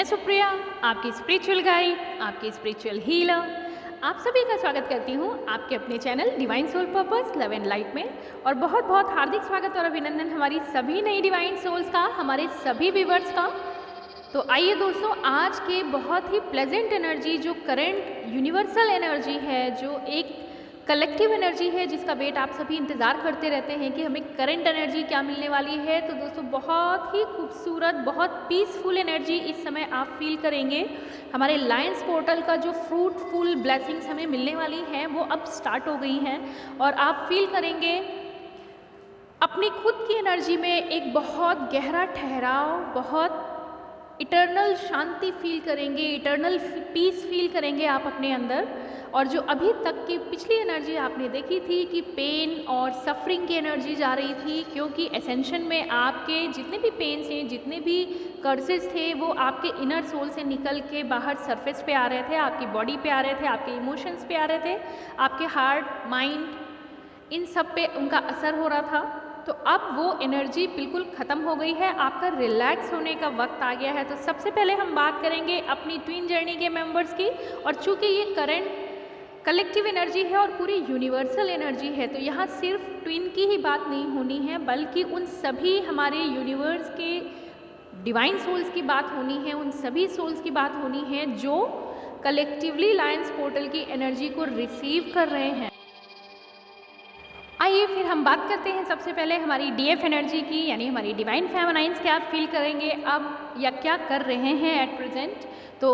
सुप्रिया, आपकी spiritual guide, आपकी spiritual healer, आप सभी का स्वागत करती हूँ आपके अपने channel divine soul purpose love and light में। और बहुत बहुत हार्दिक स्वागत और अभिनंदन हमारी सभी नई डिवाइन सोल्स का, हमारे सभी व्यूवर्स का। तो आइए दोस्तों, आज के बहुत ही प्लेजेंट एनर्जी, जो करंट यूनिवर्सल एनर्जी है, जो एक कलेक्टिव एनर्जी है जिसका वेट आप सभी इंतज़ार करते रहते हैं कि हमें करंट एनर्जी क्या मिलने वाली है। तो दोस्तों, बहुत ही खूबसूरत, बहुत पीसफुल एनर्जी इस समय आप फील करेंगे। हमारे लायंस पोर्टल का जो फ्रूटफुल ब्लेसिंग्स हमें मिलने वाली हैं वो अब स्टार्ट हो गई हैं और आप फील करेंगे अपनी खुद की एनर्जी में एक बहुत गहरा ठहराव, बहुत इटर्नल शांति फील करेंगे, इटर्नल पीस फील करेंगे आप अपने अंदर। और जो अभी तक की पिछली एनर्जी आपने देखी थी कि पेन और सफरिंग की एनर्जी जा रही थी, क्योंकि एसेंशन में आपके जितने भी पेन्स हैं, जितने भी कर्सेस थे, वो आपके इनर सोल से निकल के बाहर सरफेस पे आ रहे थे, आपकी बॉडी पे आ रहे थे, आपके इमोशंस पे आ रहे थे, आपके हार्ट, माइंड, इन सब पे उनका असर हो रहा था। तो अब वो एनर्जी बिल्कुल ख़त्म हो गई है, आपका रिलैक्स होने का वक्त आ गया है। तो सबसे पहले हम बात करेंगे अपनी ट्विन जर्नी के मेंबर्स की। और चूँकि ये करंट कलेक्टिव एनर्जी है और पूरी यूनिवर्सल एनर्जी है, तो यहाँ सिर्फ ट्विन की ही बात नहीं होनी है, बल्कि उन सभी हमारे यूनिवर्स के डिवाइन सोल्स की बात होनी है, उन सभी सोल्स की बात होनी है जो कलेक्टिवली लायंस पोर्टल की एनर्जी को रिसीव कर रहे हैं। आइए फिर हम बात करते हैं सबसे पहले हमारी डीएफ एनर्जी की, यानी हमारी डिवाइन फेमिनाइंस क्या फील करेंगे अब या क्या कर रहे हैं एट प्रेजेंट। तो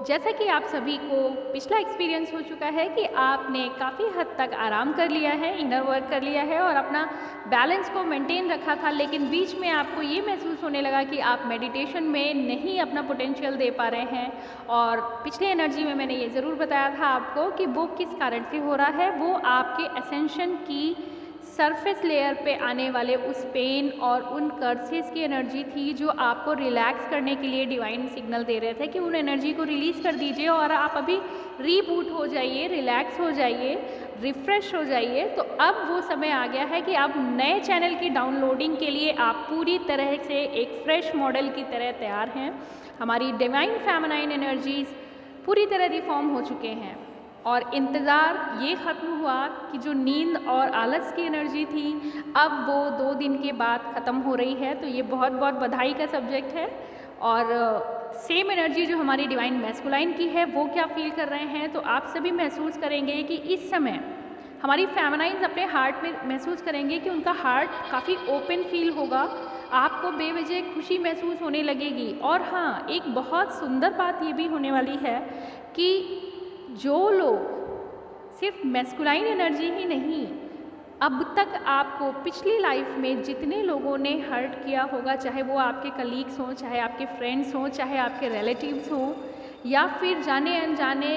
जैसा कि आप सभी को पिछला एक्सपीरियंस हो चुका है कि आपने काफ़ी हद तक आराम कर लिया है, इनर वर्क कर लिया है और अपना बैलेंस को मेंटेन रखा था, लेकिन बीच में आपको ये महसूस होने लगा कि आप मेडिटेशन में नहीं अपना पोटेंशियल दे पा रहे हैं। और पिछले एनर्जी में मैंने ये ज़रूर बताया था आपको कि वो किस कारण से हो रहा है। वो आपके एसेंशन की सरफेस लेयर पे आने वाले उस पेन और उन कर्सेस की एनर्जी थी, जो आपको रिलैक्स करने के लिए डिवाइन सिग्नल दे रहे थे कि उन एनर्जी को रिलीज़ कर दीजिए और आप अभी रीबूट हो जाइए, रिलैक्स हो जाइए, रिफ़्रेश हो जाइए। तो अब वो समय आ गया है कि अब नए चैनल की डाउनलोडिंग के लिए आप पूरी तरह से एक फ्रेश मॉडल की तरह तैयार हैं। हमारी डिवाइन फेमिनाइन एनर्जीज़ पूरी तरह रिफॉर्म हो चुके हैं और इंतज़ार ये ख़त्म हुआ कि जो नींद और आलस की एनर्जी थी, अब वो 2 दिन के बाद ख़त्म हो रही है। तो ये बहुत बहुत बधाई का सब्जेक्ट है। और सेम एनर्जी जो हमारी डिवाइन मैस्कुलाइन की है, वो क्या फील कर रहे हैं, तो आप सभी महसूस करेंगे कि इस समय हमारी फेमिनाइन्स अपने हार्ट में महसूस करेंगे कि उनका हार्ट काफ़ी ओपन फील होगा, आपको बेवजह खुशी महसूस होने लगेगी। और हाँ, एक बहुत सुंदर बात ये भी होने वाली है कि जो लोग सिर्फ मैस्कुलाइन एनर्जी ही नहीं, अब तक आपको पिछली लाइफ में जितने लोगों ने हर्ट किया होगा, चाहे वो आपके कलीग्स हों, चाहे आपके फ्रेंड्स हों, चाहे आपके रिलेटिव्स हों, या फिर जाने अनजाने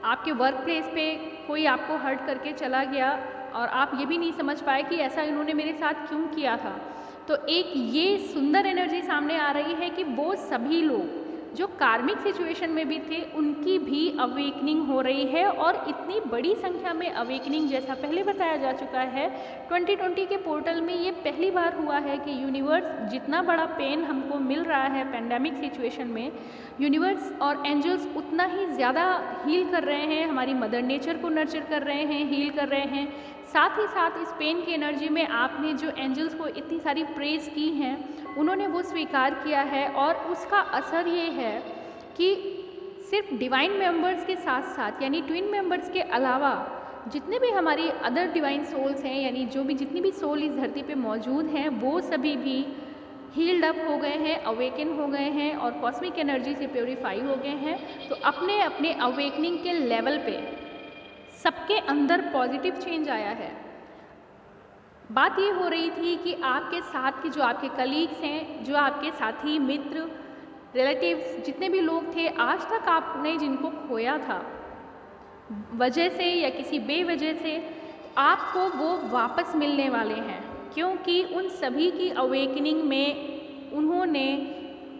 आपके वर्क प्लेस पे कोई आपको हर्ट करके चला गया और आप ये भी नहीं समझ पाए कि ऐसा इन्होंने मेरे साथ क्यों किया था। तो एक ये सुंदर एनर्जी सामने आ रही है कि वो सभी लोग जो कार्मिक सिचुएशन में भी थे, उनकी भी अवेकनिंग हो रही है। और इतनी बड़ी संख्या में अवेकनिंग, जैसा पहले बताया जा चुका है, 2020 के पोर्टल में ये पहली बार हुआ है कि यूनिवर्स, जितना बड़ा पेन हमको मिल रहा है पेंडेमिक सिचुएशन में, यूनिवर्स और एंजल्स उतना ही ज़्यादा हील कर रहे हैं, हमारी मदर नेचर को नर्चर कर रहे हैं, हील कर रहे हैं। साथ ही साथ इस पेन की एनर्जी में आपने जो एंजल्स को इतनी सारी प्रेज़ की हैं, उन्होंने वो स्वीकार किया है। और उसका असर ये है कि सिर्फ डिवाइन मेंबर्स के साथ साथ, यानी ट्विन मेंबर्स के अलावा जितने भी हमारी अदर डिवाइन सोल्स हैं, यानी जो भी जितनी भी सोल इस धरती पे मौजूद हैं, वो सभी भी हील्ड अप हो गए हैं, अवेकन हो गए हैं और कॉस्मिक एनर्जी से प्योरीफाई हो गए हैं। तो अपने अपने अवेकनिंग के लेवल पे सबके अंदर पॉजिटिव चेंज आया है। बात ये हो रही थी कि आपके साथ के जो आपके कलीग्स हैं, जो आपके साथी, मित्र, रिलेटिव्स, जितने भी लोग थे, आज तक आपने जिनको खोया था वजह से या किसी बेवजह से, आपको वो वापस मिलने वाले हैं, क्योंकि उन सभी की अवेकनिंग में उन्होंने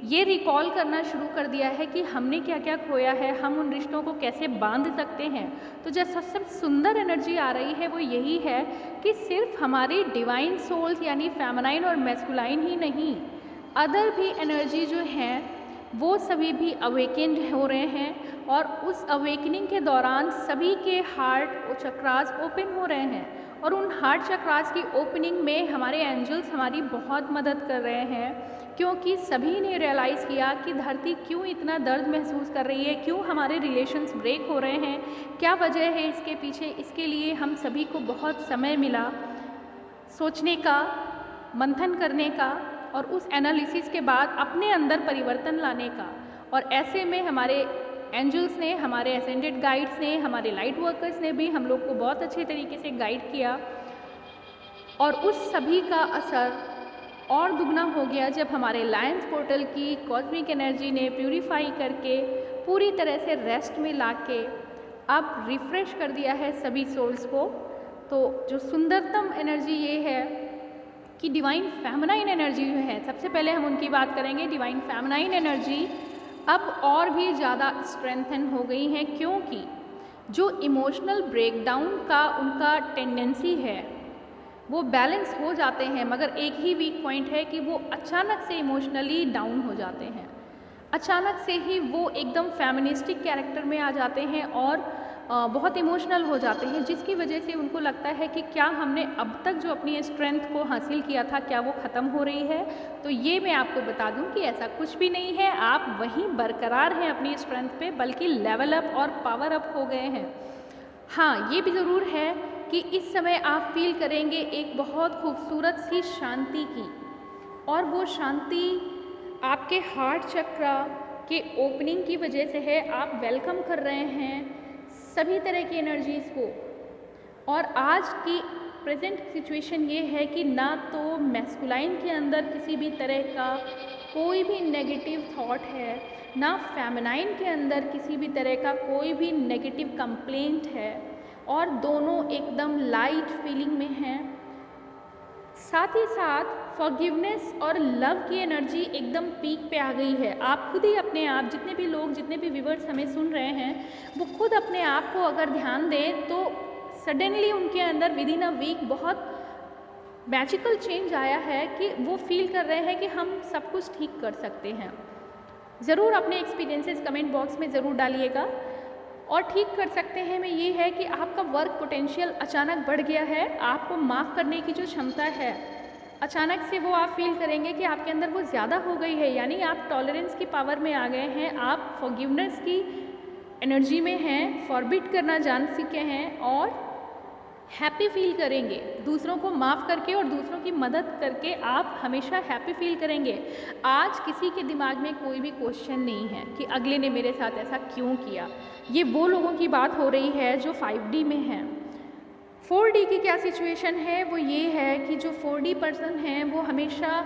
ये रिकॉल करना शुरू कर दिया है कि हमने क्या क्या खोया है, हम उन रिश्तों को कैसे बांध सकते हैं। तो जो सबसे सुंदर एनर्जी आ रही है वो यही है कि सिर्फ हमारी डिवाइन सोल्स यानी फेमिनाइन और मैस्कुलाइन ही नहीं, अदर भी एनर्जी जो हैं वो सभी भी अवेकेंड हो रहे हैं और उस अवेकनिंग के दौरान सभी के हार्ट चक्रास ओपन हो रहे हैं और उन हार्ट चक्रास की ओपनिंग में हमारे एंजल्स हमारी बहुत मदद कर रहे हैं, क्योंकि सभी ने रियलाइज़ किया कि धरती क्यों इतना दर्द महसूस कर रही है, क्यों हमारे रिलेशंस ब्रेक हो रहे हैं, क्या वजह है इसके पीछे। इसके लिए हम सभी को बहुत समय मिला सोचने का, मंथन करने का और उस एनालिसिस के बाद अपने अंदर परिवर्तन लाने का। और ऐसे में हमारे एंजल्स ने, हमारे एसेंडेड गाइड्स ने, हमारे लाइट वर्कर्स ने भी हम लोग को बहुत अच्छे तरीके से गाइड किया और उस सभी का असर और दुगना हो गया जब हमारे लायंस पोर्टल की कॉस्मिक एनर्जी ने प्यूरिफाई करके पूरी तरह से रेस्ट में लाके अब रिफ्रेश कर दिया है सभी सोल्स को। तो जो सुंदरतम एनर्जी ये है कि डिवाइन फेमिनाइन एनर्जी जो है, सबसे पहले हम उनकी बात करेंगे। डिवाइन फेमिनाइन एनर्जी अब और भी ज़्यादा स्ट्रेंथन हो गई हैं, क्योंकि जो इमोशनल ब्रेकडाउन का उनका टेंडेंसी है वो बैलेंस हो जाते हैं, मगर एक ही वीक पॉइंट है कि वो अचानक से इमोशनली डाउन हो जाते हैं। अचानक से ही वो एकदम फेमिनिस्टिक कैरेक्टर में आ जाते हैं और बहुत इमोशनल हो जाते हैं, जिसकी वजह से उनको लगता है कि क्या हमने अब तक जो अपनी स्ट्रेंथ को हासिल किया था क्या वो ख़त्म हो रही है। तो ये मैं आपको बता दूं कि ऐसा कुछ भी नहीं है, आप वहीं बरकरार हैं अपनी स्ट्रेंथ पे, बल्कि लेवल अप और पावर अप हो गए हैं। हाँ, ये भी ज़रूर है कि इस समय आप फील करेंगे एक बहुत खूबसूरत सी शांति की, और वो शांति आपके हार्ट चक्रा के ओपनिंग की वजह से है। आप वेलकम कर रहे हैं सभी तरह की एनर्जीज़ को। और आज की प्रेजेंट सिचुएशन ये है कि ना तो मैस्कुलाइन के अंदर किसी भी तरह का कोई भी नेगेटिव थॉट है, ना फेमिनाइन के अंदर किसी भी तरह का कोई भी नेगेटिव कंप्लेंट है, और दोनों एकदम लाइट फीलिंग में हैं। साथ ही साथ फॉरगिवनेस और लव की एनर्जी एकदम पीक पे आ गई है। आप खुद ही अपने आप, जितने भी लोग, जितने भी व्यूअर्स हमें सुन रहे हैं, वो खुद अपने आप को अगर ध्यान दें तो सडनली उनके अंदर विद इन अ वीक बहुत मैजिकल चेंज आया है कि वो फील कर रहे हैं कि हम सब कुछ ठीक कर सकते हैं। ज़रूर अपने एक्सपीरियंसेस कमेंट बॉक्स में ज़रूर डालिएगा। और ठीक कर सकते हैं में ये है कि आपका वर्क पोटेंशियल अचानक बढ़ गया है, आपको माफ़ करने की जो क्षमता है अचानक से वो आप फील करेंगे कि आपके अंदर वो ज़्यादा हो गई है, यानी आप टॉलरेंस की पावर में आ गए हैं, आप फॉरगिवनेस की एनर्जी में हैं, फॉरबिट करना जान सीखे हैं और हैप्पी फील करेंगे। दूसरों को माफ़ करके और दूसरों की मदद करके आप हमेशा हैप्पी फील करेंगे। आज किसी के दिमाग में कोई भी क्वेश्चन नहीं है कि अगले ने मेरे साथ ऐसा क्यों किया। ये वो लोगों की बात हो रही है जो 5D में हैं। 4D की क्या सिचुएशन है, वो ये है कि जो 4D पर्सन हैं वो हमेशा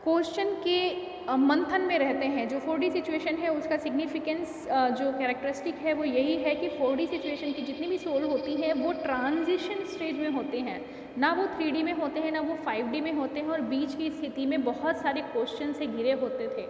क्वेश्चन के मंथन में रहते हैं। जो 4D सिचुएशन है उसका सिग्निफिकेंस, जो कैरेक्टरिस्टिक है वो यही है कि 4D सिचुएशन की जितनी भी सोल होती हैं वो ट्रांजिशन स्टेज में होते हैं, ना वो 3D में होते हैं ना वो 5D में होते हैं, और बीच की स्थिति में बहुत सारे क्वेश्चन से घिरे होते थे।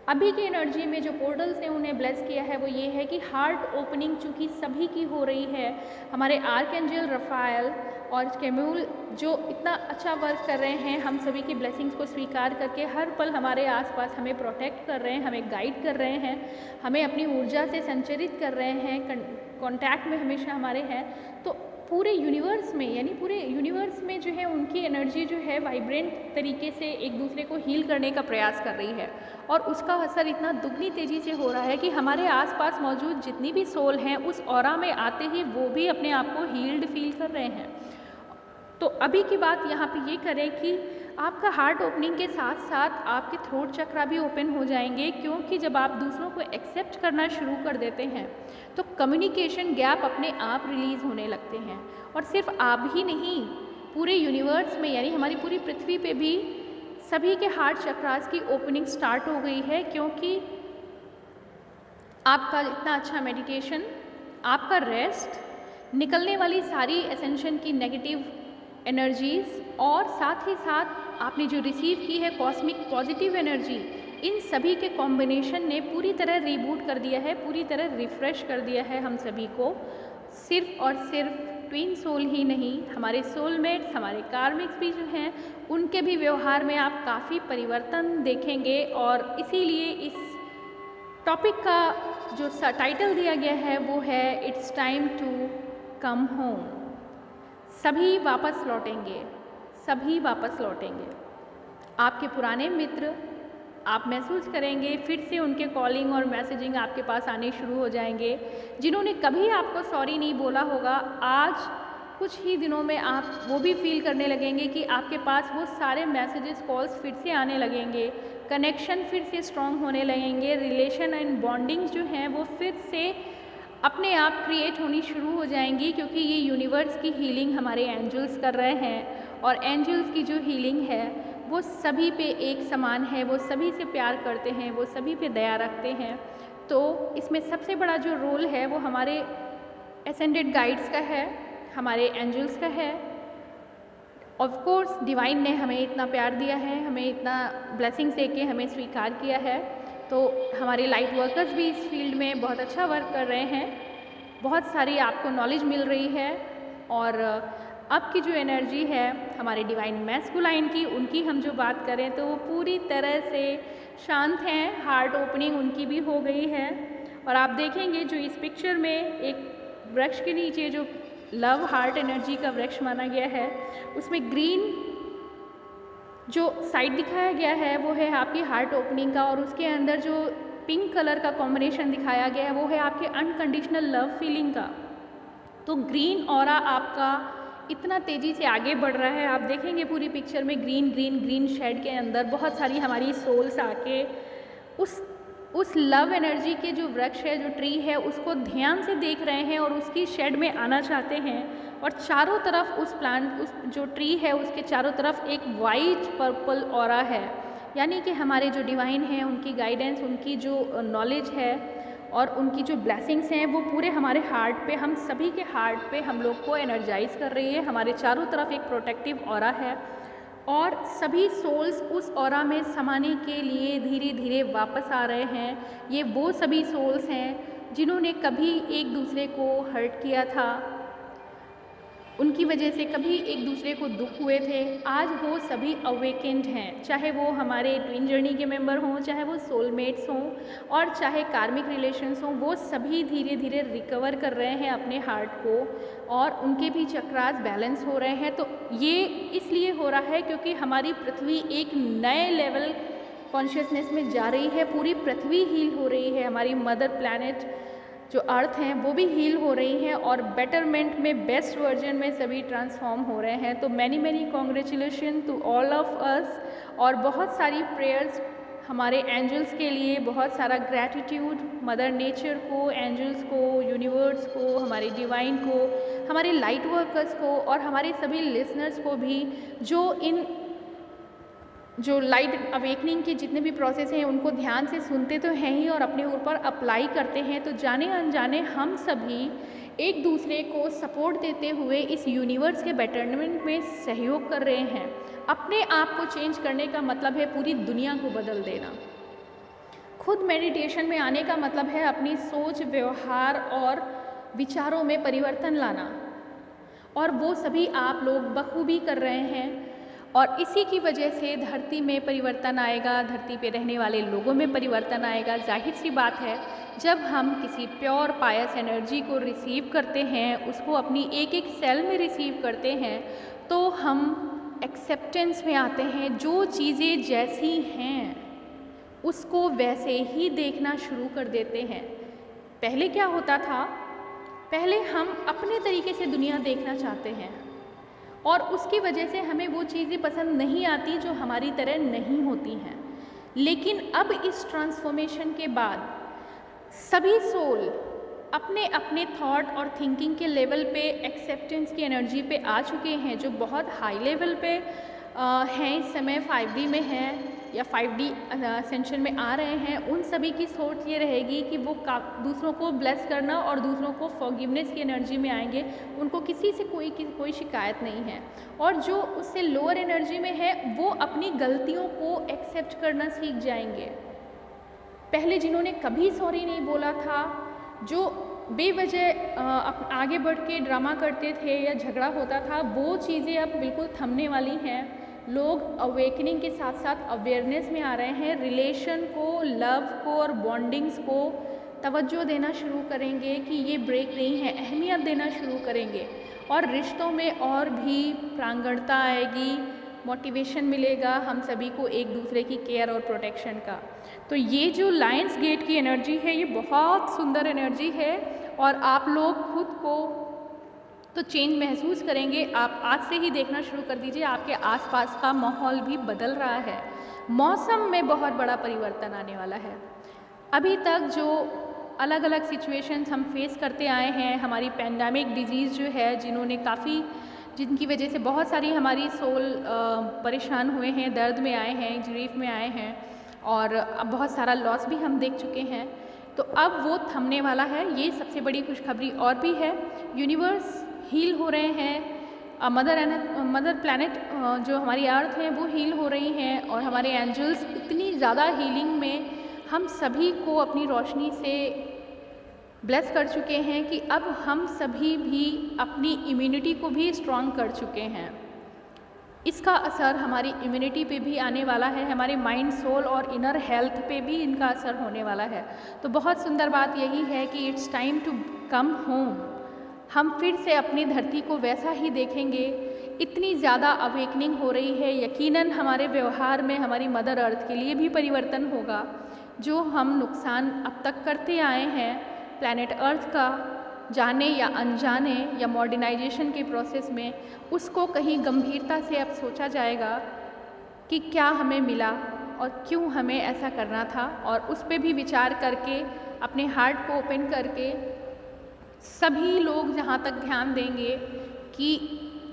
अभी की एनर्जी में जो पोर्टल्स ने उन्हें ब्लेस किया है वो ये है कि हार्ट ओपनिंग चूँकि सभी की हो रही है, हमारे आर्कएंजल रफाएल और कैम्यूल जो इतना अच्छा वर्क कर रहे हैं, हम सभी की ब्लेसिंग्स को स्वीकार करके हर पल हमारे आसपास हमें प्रोटेक्ट कर रहे हैं, हमें गाइड कर रहे हैं, हमें अपनी ऊर्जा से संचरित कर रहे हैं, कॉन्टैक्ट में हमेशा हमारे हैं। तो पूरे यूनिवर्स में, यानी पूरे यूनिवर्स में जो है उनकी एनर्जी जो है वाइब्रेंट तरीके से एक दूसरे को हील करने का प्रयास कर रही है, और उसका असर इतना दुगनी तेज़ी से हो रहा है कि हमारे आसपास मौजूद जितनी भी सोल हैं उस ऑरा में आते ही वो भी अपने आप को हील्ड फील कर रहे हैं। तो अभी की बात यहाँ पे ये करें कि आपका हार्ट ओपनिंग के साथ साथ आपके थ्रोट चक्रा भी ओपन हो जाएंगे, क्योंकि जब आप दूसरों को एक्सेप्ट करना शुरू कर देते हैं तो कम्युनिकेशन गैप अपने आप रिलीज़ होने लगते हैं। और सिर्फ आप ही नहीं, पूरे यूनिवर्स में यानी हमारी पूरी पृथ्वी पे भी सभी के हार्ट चक्रास की ओपनिंग स्टार्ट हो गई है, क्योंकि आपका इतना अच्छा मेडिटेशन, आपका रेस्ट, निकलने वाली सारी एसेंशन की नेगेटिव एनर्जीज़ और साथ ही साथ आपने जो रिसीव की है कॉस्मिक पॉजिटिव एनर्जी, इन सभी के कॉम्बिनेशन ने पूरी तरह रीबूट कर दिया है, पूरी तरह रिफ़्रेश कर दिया है हम सभी को, सिर्फ और सिर्फ ट्विन सोल ही नहीं, हमारे सोलमेट्स, हमारे कार्मिक्स भी जो हैं उनके भी व्यवहार में आप काफ़ी परिवर्तन देखेंगे। और इसीलिए इस टॉपिक का जो टाइटल दिया गया है वो है it's time to come home. सभी वापस लौटेंगे, सभी वापस लौटेंगे। आपके पुराने मित्र आप महसूस करेंगे फिर से उनके कॉलिंग और मैसेजिंग आपके पास आने शुरू हो जाएंगे। जिन्होंने कभी आपको सॉरी नहीं बोला होगा, आज कुछ ही दिनों में आप वो भी फील करने लगेंगे कि आपके पास वो सारे मैसेजेस, कॉल्स फिर से आने लगेंगे, कनेक्शन फिर से स्ट्रॉन्ग होने लगेंगे, रिलेशन एंड बॉन्डिंग्स जो हैं वो फिर से अपने आप क्रिएट होनी शुरू हो जाएंगी, क्योंकि ये यूनिवर्स की हीलिंग हमारे एंजल्स कर रहे हैं। और एंजल्स की जो हीलिंग है वो सभी पे एक समान है, वो सभी से प्यार करते हैं, वो सभी पे दया रखते हैं। तो इसमें सबसे बड़ा जो रोल है वो हमारे एसेंडेड गाइड्स का है, हमारे एंजल्स का है। ऑफ कोर्स डिवाइन ने हमें इतना प्यार दिया है, हमें इतना ब्लेसिंग्स दे के हमें स्वीकार किया है। तो हमारे लाइट वर्कर्स भी इस फील्ड में बहुत अच्छा वर्क कर रहे हैं, बहुत सारी आपको नॉलेज मिल रही है। और अब की जो एनर्जी है हमारे डिवाइन मैस्कुलाइन की, उनकी हम जो बात करें तो वो पूरी तरह से शांत हैं, हार्ट ओपनिंग उनकी भी हो गई है। और आप देखेंगे जो इस पिक्चर में एक वृक्ष के नीचे जो लव हार्ट एनर्जी का वृक्ष माना गया है, उसमें ग्रीन जो साइड दिखाया गया है वो है आपकी हार्ट ओपनिंग का, और उसके अंदर जो पिंक कलर का कॉम्बिनेशन दिखाया गया है वो है आपके अनकंडीशनल लव फीलिंग का। तो ग्रीन ऑरा आपका इतना तेज़ी से आगे बढ़ रहा है, आप देखेंगे पूरी पिक्चर में ग्रीन ग्रीन ग्रीन शेड के अंदर बहुत सारी हमारी सोल्स आके उस लव एनर्जी के जो वृक्ष है, जो ट्री है, उसको ध्यान से देख रहे हैं और उसकी शेड में आना चाहते हैं। और चारों तरफ उस प्लांट, उस जो ट्री है उसके चारों तरफ एक वाइट पर्पल ऑरा है, यानी कि हमारे जो डिवाइन हैं उनकी गाइडेंस, उनकी जो नॉलेज है और उनकी जो ब्लेसिंग्स हैं वो पूरे हमारे हार्ट पे, हम सभी के हार्ट पे हम लोग को एनर्जाइज कर रही है। हमारे चारों तरफ एक प्रोटेक्टिव ऑरा है और सभी सोल्स उस ऑरा में समाने के लिए धीरे धीरे वापस आ रहे हैं। ये वो सभी सोल्स हैं जिन्होंने कभी एक दूसरे को हर्ट किया था, उनकी वजह से कभी एक दूसरे को दुख हुए थे, आज वो सभी अवेकेंड हैं। चाहे वो हमारे ट्विन जर्नी के मेंबर हों, चाहे वो सोलमेट्स हों और चाहे कार्मिक रिलेशंस हों, वो सभी धीरे धीरे रिकवर कर रहे हैं अपने हार्ट को और उनके भी चक्रास बैलेंस हो रहे हैं। तो ये इसलिए हो रहा है क्योंकि हमारी पृथ्वी एक नए लेवल कॉन्शियसनेस में जा रही है, पूरी पृथ्वी हील हो रही है, हमारी मदर प्लैनेट जो अर्थ हैं वो भी हील हो रही हैं और बेटरमेंट में, बेस्ट वर्जन में सभी ट्रांसफॉर्म हो रहे हैं। तो many many congratulation to all of us और बहुत सारी प्रेयर्स हमारे एंजल्स के लिए, बहुत सारा ग्रैटिट्यूड मदर नेचर को, एंजल्स को, यूनिवर्स को, हमारे डिवाइन को, हमारे लाइट वर्कर्स को और हमारे सभी लिसनर्स को भी जो लाइट अवेकनिंग के जितने भी प्रोसेस हैं उनको ध्यान से सुनते तो हैं ही और अपने ऊपर अप्लाई करते हैं। तो जाने अनजाने हम सभी एक दूसरे को सपोर्ट देते हुए इस यूनिवर्स के बेटरमेंट में सहयोग कर रहे हैं। अपने आप को चेंज करने का मतलब है पूरी दुनिया को बदल देना। खुद मेडिटेशन में आने का मतलब है अपनी सोच, व्यवहार और विचारों में परिवर्तन लाना, और वो सभी आप लोग बखूबी कर रहे हैं। और इसी की वजह से धरती में परिवर्तन आएगा, धरती पे रहने वाले लोगों में परिवर्तन आएगा। जाहिर सी बात है, जब हम किसी प्योर पायस एनर्जी को रिसीव करते हैं, उसको अपनी एक एक सेल में रिसीव करते हैं, तो हम एक्सेप्टेंस में आते हैं। जो चीज़ें जैसी हैं उसको वैसे ही देखना शुरू कर देते हैं। पहले क्या होता था, पहले हम अपने तरीके से दुनिया देखना चाहते हैं और उसकी वजह से हमें वो चीज़ें पसंद नहीं आती जो हमारी तरह नहीं होती हैं। लेकिन अब इस ट्रांसफॉर्मेशन के बाद सभी सोल अपने अपने थॉट और थिंकिंग के लेवल पे एक्सेप्टेंस की एनर्जी पे आ चुके हैं, जो बहुत हाई लेवल पे हैं, इस समय 5D में हैं या 5D असेंशन में आ रहे हैं। उन सभी की सोच ये रहेगी कि वो दूसरों को ब्लेस करना और दूसरों को फॉरगिवनेस की एनर्जी में आएंगे। उनको किसी से कोई शिकायत नहीं है। और जो उससे लोअर एनर्जी में है वो अपनी गलतियों को एक्सेप्ट करना सीख जाएंगे। पहले जिन्होंने कभी सॉरी नहीं बोला था, जो बेवजह आगे बढ़ के ड्रामा करते थे या झगड़ा होता था, वो चीज़ें अब बिल्कुल थमने वाली हैं। लोग अवेकनिंग के साथ साथ अवेयरनेस में आ रहे हैं, रिलेशन को, लव को और बॉन्डिंग्स को तवज्जो देना शुरू करेंगे कि ये ब्रेक नहीं है, अहमियत देना शुरू करेंगे और रिश्तों में और भी प्रांगणता आएगी, मोटिवेशन मिलेगा हम सभी को एक दूसरे की केयर और प्रोटेक्शन का। तो ये जो लायंस गेट की एनर्जी है ये बहुत सुंदर एनर्जी है और आप लोग खुद को तो चेंज महसूस करेंगे। आप आज से ही देखना शुरू कर दीजिए, आपके आसपास का माहौल भी बदल रहा है, मौसम में बहुत बड़ा परिवर्तन आने वाला है। अभी तक जो अलग अलग सिचुएशंस हम फेस करते आए हैं, हमारी पैंडेमिक डिजीज़ जो है जिनकी वजह से बहुत सारी हमारी सोल परेशान हुए हैं, दर्द में आए हैं, ग्रीफ में आए हैं और अब बहुत सारा लॉस भी हम देख चुके हैं। तो अब वो थमने वाला है, ये सबसे बड़ी खुशखबरी और भी है। यूनिवर्स हील हो रहे हैं, मदर प्लैनेट जो हमारी अर्थ है वो हील हो रही हैं और हमारे एंजल्स इतनी ज़्यादा हीलिंग में हम सभी को अपनी रोशनी से ब्लेस कर चुके हैं कि अब हम सभी भी अपनी इम्यूनिटी को भी स्ट्रॉन्ग कर चुके हैं। इसका असर हमारी इम्यूनिटी पे भी आने वाला है, हमारे माइंड, सोल और इनर हेल्थ पे भी इनका असर होने वाला है। तो बहुत सुंदर बात यही है कि it's time to come home. हम फिर से अपनी धरती को वैसा ही देखेंगे। इतनी ज़्यादा अवेकनिंग हो रही है, यकीनन हमारे व्यवहार में हमारी मदर अर्थ के लिए भी परिवर्तन होगा। जो हम नुकसान अब तक करते आए हैं प्लैनेट अर्थ का, जाने या अनजाने या मॉडर्नाइजेशन के प्रोसेस में, उसको कहीं गंभीरता से अब सोचा जाएगा कि क्या हमें मिला और क्यों हमें ऐसा करना था, और उस पर भी विचार करके अपने हार्ट को ओपन करके सभी लोग जहाँ तक ध्यान देंगे कि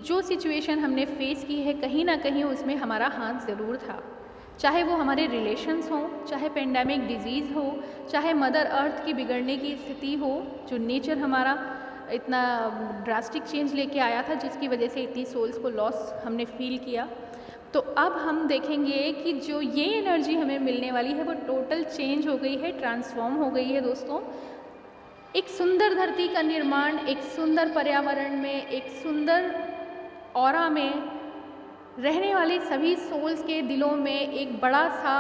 जो सिचुएशन हमने फेस की है कहीं ना कहीं उसमें हमारा हाथ ज़रूर था। चाहे वो हमारे रिलेशंस हों, चाहे पेंडेमिक डिजीज़ हो, चाहे मदर अर्थ की बिगड़ने की स्थिति हो, जो नेचर हमारा इतना ड्रास्टिक चेंज लेके आया था जिसकी वजह से इतनी सोल्स को लॉस हमने फील किया। तो अब हम देखेंगे कि जो ये एनर्जी हमें मिलने वाली है वो टोटल चेंज हो गई है, ट्रांसफॉर्म हो गई है दोस्तों। एक सुंदर धरती का निर्माण, एक सुंदर पर्यावरण में, एक सुंदर ऑरा में रहने वाले सभी सोल्स के दिलों में एक बड़ा सा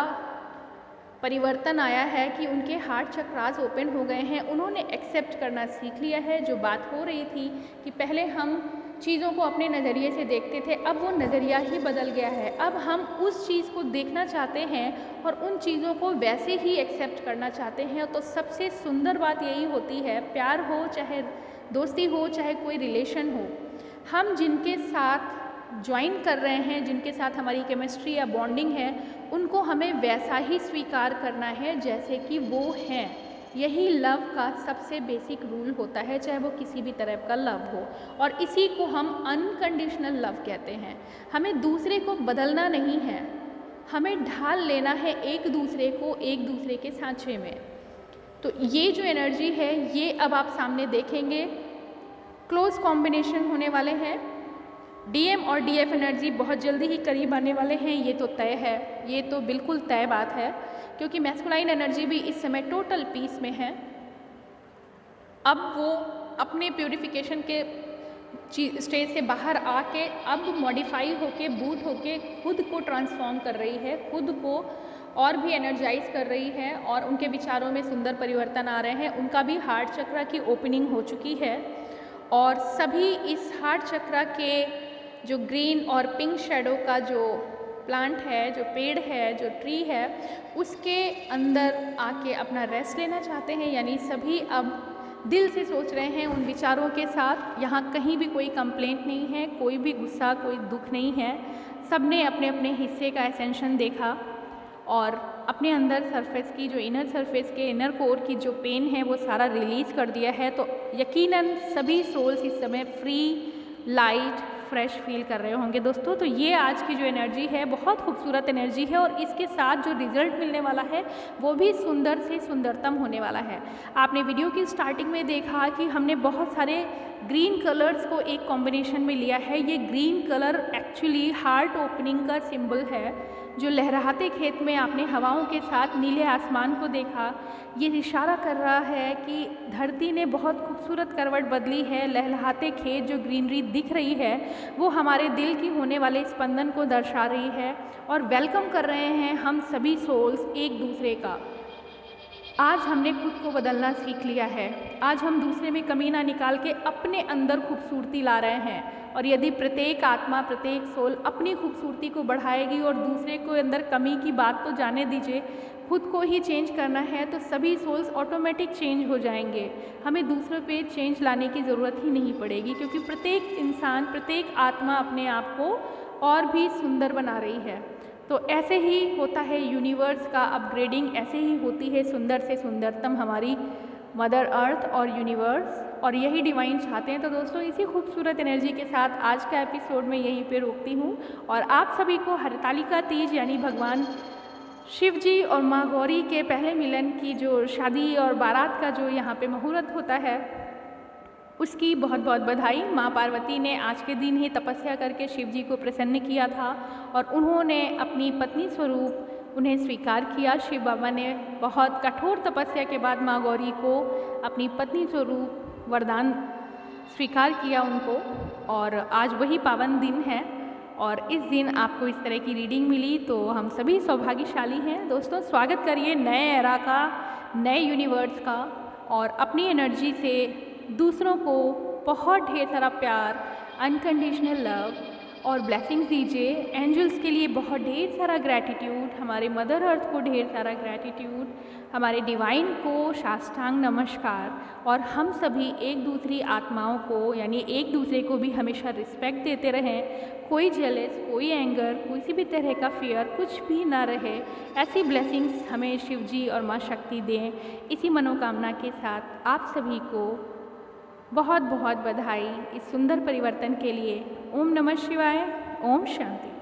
परिवर्तन आया है कि उनके हार्ट चक्रास ओपन हो गए हैं। उन्होंने एक्सेप्ट करना सीख लिया है। जो बात हो रही थी कि पहले हम चीज़ों को अपने नज़रिए से देखते थे, अब वो नज़रिया ही बदल गया है। अब हम उस चीज़ को देखना चाहते हैं और उन चीज़ों को वैसे ही एक्सेप्ट करना चाहते हैं। तो सबसे सुंदर बात यही होती है, प्यार हो, चाहे दोस्ती हो, चाहे कोई रिलेशन हो, हम जिनके साथ ज्वाइन कर रहे हैं, जिनके साथ हमारी केमिस्ट्री या बॉन्डिंग है, उनको हमें वैसा ही स्वीकार करना है जैसे कि वो हैं। यही लव का सबसे बेसिक रूल होता है, चाहे वो किसी भी तरह का लव हो, और इसी को हम अनकंडीशनल लव कहते हैं। हमें दूसरे को बदलना नहीं है, हमें ढाल लेना है एक दूसरे को एक दूसरे के सांचे में। तो ये जो एनर्जी है ये अब आप सामने देखेंगे, क्लोज कॉम्बिनेशन होने वाले हैं। डीएम और डीएफ एनर्जी बहुत जल्दी ही करीब आने वाले हैं, ये तो तय है, ये तो बिल्कुल तय बात है, क्योंकि मैस्कुलाइन एनर्जी भी इस समय टोटल पीस में है। अब वो अपने प्यूरिफिकेशन के स्टेज से बाहर आके अब मॉडिफाई होके, बूट होके खुद को ट्रांसफॉर्म कर रही है, खुद को और भी एनर्जाइज कर रही है, और उनके विचारों में सुंदर परिवर्तन आ रहे हैं। उनका भी हार्ट चक्रा की ओपनिंग हो चुकी है और सभी इस हार्ट चक्रा के जो ग्रीन और पिंक शेडो का जो प्लांट है, जो पेड़ है, जो ट्री है, उसके अंदर आके अपना रेस्ट लेना चाहते हैं। यानी सभी अब दिल से सोच रहे हैं उन विचारों के साथ। यहाँ कहीं भी कोई कंप्लेंट नहीं है, कोई भी गुस्सा, कोई दुख नहीं है। सब ने अपने अपने हिस्से का एसेंशन देखा और अपने अंदर सरफेस की, जो इनर सरफेस के इनर कोर की जो पेन है वो सारा रिलीज़ कर दिया है। तो यकीनन सभी सोल्स इस समय फ्री, लाइट, फ्रेश फील कर रहे होंगे दोस्तों। तो ये आज की जो एनर्जी है बहुत खूबसूरत एनर्जी है, और इसके साथ जो रिजल्ट मिलने वाला है वो भी सुंदर से सुंदरतम होने वाला है। आपने वीडियो की स्टार्टिंग में देखा कि हमने बहुत सारे ग्रीन कलर्स को एक कॉम्बिनेशन में लिया है। ये green colour actually heart opening का सिंबल है। जो लहराते खेत में आपने हवाओं के साथ नीले आसमान को देखा, ये इशारा कर रहा है कि धरती ने बहुत खूबसूरत करवट बदली है। लहलहाते खेत, जो ग्रीनरी दिख रही है, वो हमारे दिल की होने वाले स्पंदन को दर्शा रही है और वेलकम कर रहे हैं हम सभी सोल्स एक दूसरे का। आज हमने खुद को बदलना सीख लिया है। आज हम दूसरे में कमी ना निकाल के अपने अंदर खूबसूरती ला रहे हैं। और यदि प्रत्येक आत्मा, प्रत्येक सोल अपनी खूबसूरती को बढ़ाएगी और दूसरे को अंदर कमी की बात तो जाने दीजिए, खुद को ही चेंज करना है, तो सभी सोल्स ऑटोमेटिक चेंज हो जाएंगे। हमें दूसरों पे चेंज लाने की ज़रूरत ही नहीं पड़ेगी, क्योंकि प्रत्येक इंसान, प्रत्येक आत्मा अपने आप को और भी सुंदर बना रही है। तो ऐसे ही होता है यूनिवर्स का अपग्रेडिंग, ऐसे ही होती है सुंदर से सुंदरतम हमारी मदर अर्थ और यूनिवर्स, और यही डिवाइन चाहते हैं। तो दोस्तों, इसी खूबसूरत एनर्जी के साथ आज का एपिसोड में यहीं पे रोकती हूँ और आप सभी को हरतालिका तीज यानी भगवान शिव जी और माँ गौरी के पहले मिलन की जो शादी और बारात का जो यहाँ पे मुहूर्त होता है, उसकी बहुत बहुत बधाई। माँ पार्वती ने आज के दिन ही तपस्या करके शिव जी को प्रसन्न किया था और उन्होंने अपनी पत्नी स्वरूप उन्हें स्वीकार किया। शिव बाबा ने बहुत कठोर तपस्या के बाद माँ गौरी को अपनी पत्नी स्वरूप वरदान स्वीकार किया उनको, और आज वही पावन दिन है और इस दिन आपको इस तरह की रीडिंग मिली, तो हम सभी सौभाग्यशाली हैं। दोस्तों, स्वागत करिए नए एरा का, नए यूनिवर्स का, और अपनी एनर्जी से दूसरों को बहुत ढेर सारा प्यार, अनकंडीशनल लव और ब्लेसिंग्स दीजिए। एंजल्स के लिए बहुत ढेर सारा ग्रैटिट्यूड, हमारे मदर अर्थ को ढेर सारा ग्रैटिट्यूड, हमारे डिवाइन को साष्टांग नमस्कार, और हम सभी एक दूसरी आत्माओं को यानी एक दूसरे को भी हमेशा रिस्पेक्ट देते रहें। कोई जेलस, कोई एंगर, किसी भी तरह का फियर कुछ भी ना रहे। ऐसी ब्लेसिंग्स हमें शिव जी और माँ शक्ति दें। इसी मनोकामना के साथ आप सभी को बहुत बहुत बधाई इस सुंदर परिवर्तन के लिए। ओम नमः शिवाय। ओम शांति।